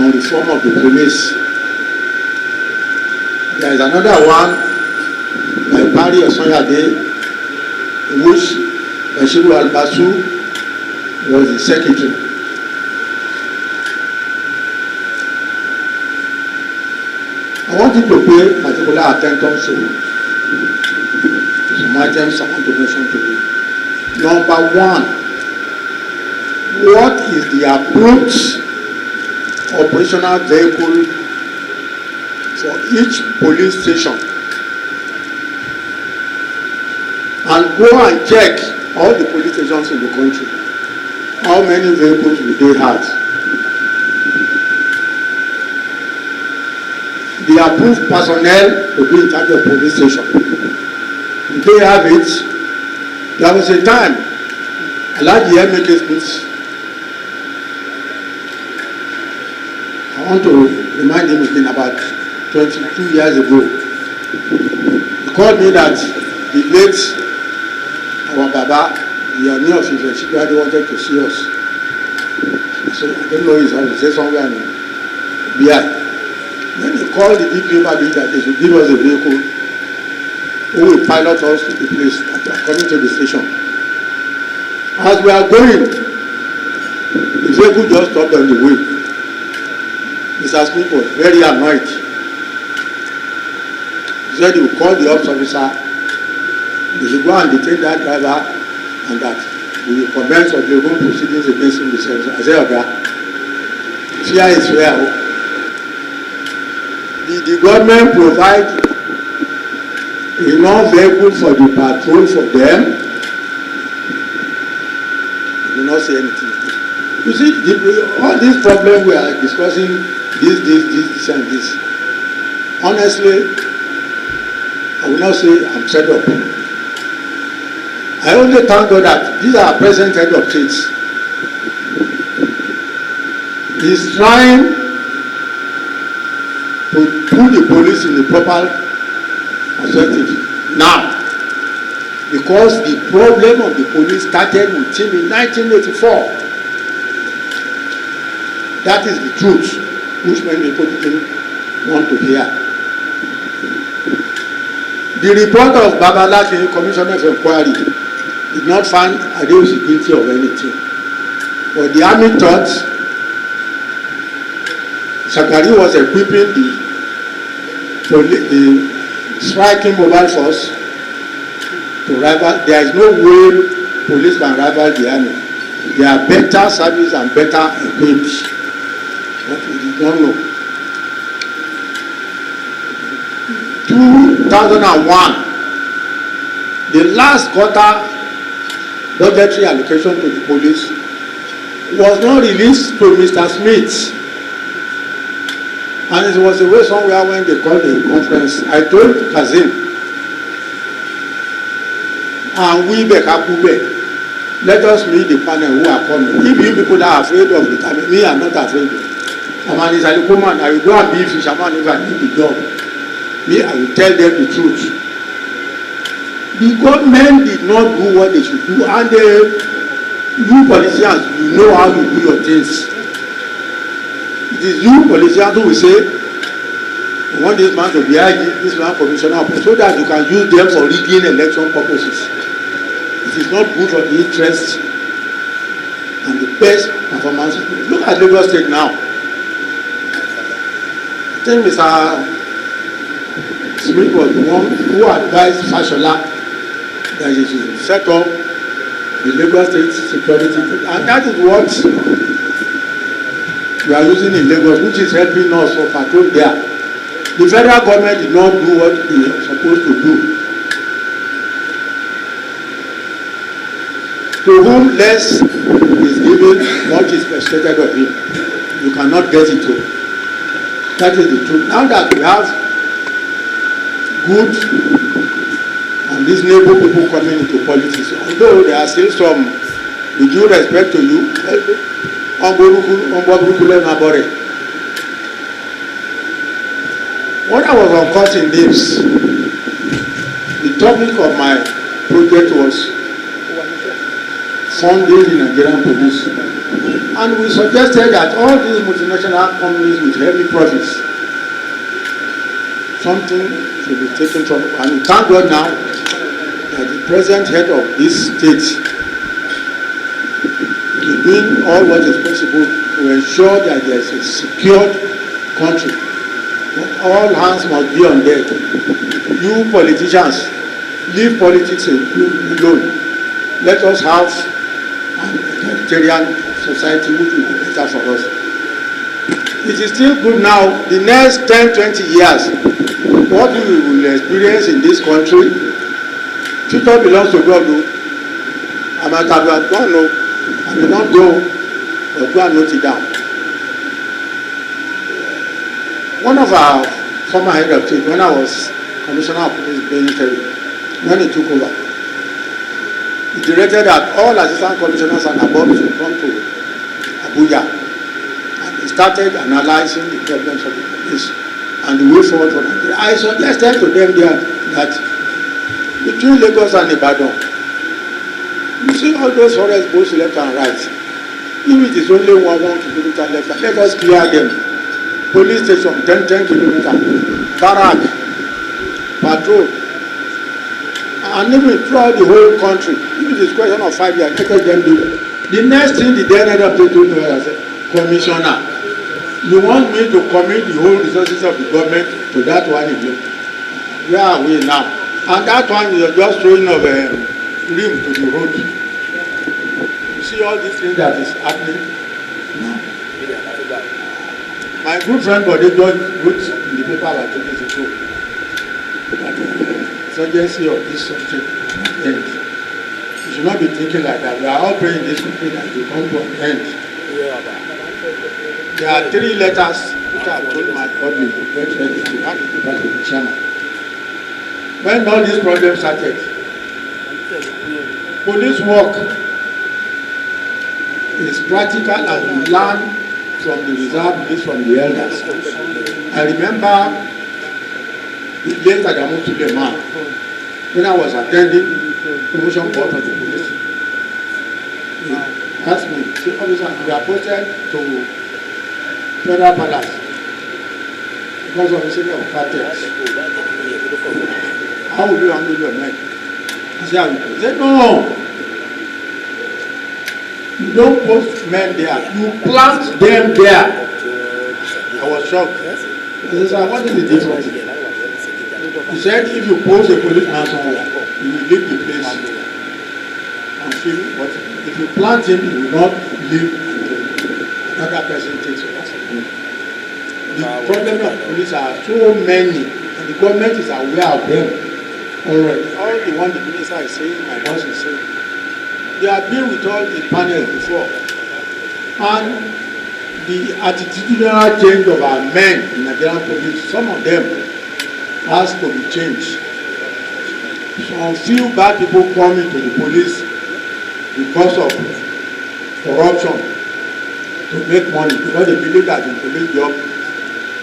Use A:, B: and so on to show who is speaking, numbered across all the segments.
A: on reform of the police. There is another one by Barry Osonyade, in which Bashiru Albasu was the secretary. I want you to pay particular attention to some items I want to mention to you. Number one, what is the approved operational vehicle for each police station? And go and check all the police stations in the country. How many vehicles will they have? The approved personnel to be in charge of police station. If they have it, there was a time Alhaji Emeke Smith, I want to remind him again, about 22 years ago, he called me that the late our Baba, the Oni of Ife, wanted to see us. So I don't know his house, he said somewhere in BI. Then he called the DPO that they should give us a vehicle who will pilot us to the place according to the station. As we are going, the vehicle just stopped on the way. Mr. Smith was very annoyed. He said he would call the ops officer, they should go and detain that driver, and that we will commence or legal proceedings against him. I said, okay, fear is fair. Did the government provide enough vehicle for the patrol for them? They did not say anything. You see, all these problems we are discussing, this and this. Honestly, I will not say I'm fed up. I only thank God that these are present head of states. He's trying to put the police in the proper perspective now, because the problem of the police started with him in 1984. That is the truth, which many people didn't want to hear. The report of Babalaki, Commissioner of Inquiry, did not find Adeosi guilty of anything. But the army thought Shagari was equipping the striking mobile force to rival. There is no way police can rival the army. They are better service and better equipped. But we did not know. 2001, the last quarter budgetary allocation to the police was not released to Mr. Smith. And it was away somewhere when they called the conference. I told Kazim, and we Bekakube, let us meet the panel who are coming. If you people are afraid of it, I mean, me, I'm not afraid. I'm an Isalico man. I will go and be fisherman if I need the job. Me, I will tell them the truth. The government did not do what they should do, and you politicians, you know how you do your things. It is you politicians who will say, we want this man to be IG, this man commissioner, so that you can use them for rigging election purposes. It is not good for the interest and the best performance. Look at Lagos State now. I think Mr. Smith was the one who advised Fashola that he should set up the Lagos State Security, and that is what we are using in Lagos, which is helping us for patrol there. The federal government did not do what they are supposed to do. To whom less is given, much is expected of him. You cannot get it to. That is the truth. Now that we have good and reasonable people coming into politics, although there are still some, with due respect to you, when I was on Cutting Names, the topic of my project was funding the Nigerian police. And we suggested that all these multinational companies with heavy profits, something should be taken from, and thank God now that the present head of this state is doing all what is possible to ensure that there is a secured country. But all hands must be on deck. You politicians, leave politics alone. Let us have an egalitarian society which will be better for us. It is still good now. The next 10, 20 years, what we will experience in this country, future belongs to God. I might have gone, no, I may not go, but go and note it down. One of our former head of state, when I was commissioner of police, when he took over, he directed that all assistant commissioners and above should come to Abuja, and he started analyzing the problems of the police and the way forward for Nigeria. I suggested to them there that between Lagos and Ibadan, you see all those forests both left and right. If it is only 1 kilometer left, let us clear them. Police station 10 kilometer, barrack, patrol, and even throughout the whole country. If it is question of 5 years, let us them do it. The next thing the then head of state told me was, Commissioner, you want me to commit the whole resources of the government to that one again? Where are we now? And that one is just throwing of a rim to the road. You see all these things that is happening now. My good friend Bode God wrote in the paper about 2 days ago that the urgency of this subject end. You should not be thinking like that. We are all praying in this country that it will come to an end. There are 3 letters which I have told my body to get ready to hand it over to the chairman. When all these problems started, police work is practical and you learn from the reserve list from the elders. I remember the late Adamu Suleiman when I was attending promotion board of the police. He asked me, say, officer, we are posted to Federal Palace because of the city of cartels. How will you handle your men? I said, no. You don't post men there. You plant them there. I was shocked. I said, what is the difference? He said, if you post a policeman somewhere, you will leave the place and feel what. If you plant him, you will not leave another person takes over. The problem of police are so many, and the government is aware of them already. All the one the minister is saying, my boss is saying. They have been with all the panels before, and the attitudinal change of our men in Nigerian police, some of them has to be changed. Some few bad people come into the police because of corruption to make money, because they believe that in police job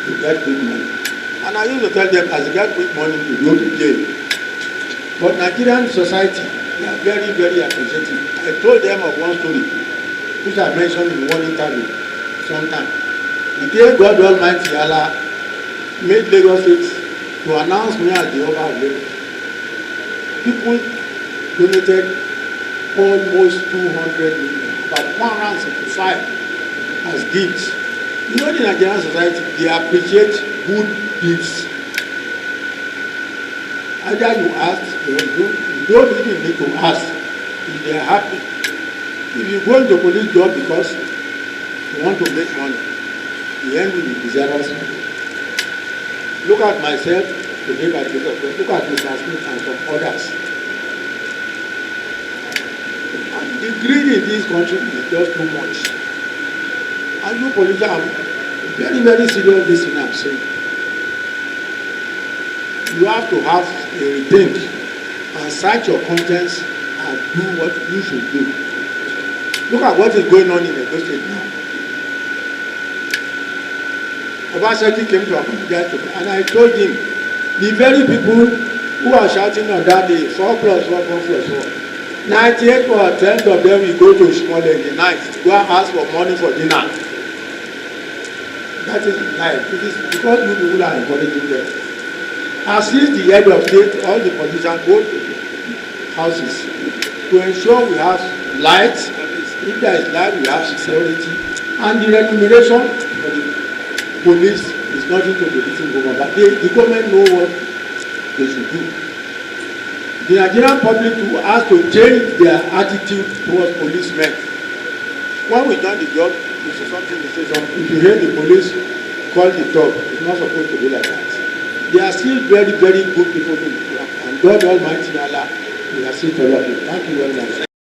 A: you get quick money. And I used to tell them, as you get quick money, you go to jail. But Nigerian society, they are very, very appreciative. I told them of one story, which I mentioned in one interview sometime. The day God Almighty Allah made Lagos State to announce me as the Oba of Lagos, people donated almost 200 million, about 165 as gifts. You know, the Nigerian society, they appreciate good deeds. Either you ask, or you don't even need to ask if they are happy. If you go into police job because you want to make money, the end will be disastrous. Look at myself today by the way. Look at Mr. Smith and some others. And the greed in this country is just too much. And you politicians are very, very serious this thing I'm saying. You have to have a rethink and search your conscience and do what you should do. Look at what is going on in Edo State now. Obaseki came to apologize to me, and I told him, the very people who are shouting on that day, 4+4+4+4, 98% of them will go to Shmole in the night to go and ask for money for dinner. That is life. It is because you people are encouraging them. As is the head of state, all the politicians go to the houses to ensure we have light. If there is light, we have security. And the remuneration for the police is nothing to the little government. But the government know what they should do. The Nigerian public too has to change their attitude towards policemen. When we done the job, we say something, we say something. If you hear the police call the top, it's not supposed to be like that. They are still very, very good people to the and God Almighty Allah, we are still to love you. Thank you very much.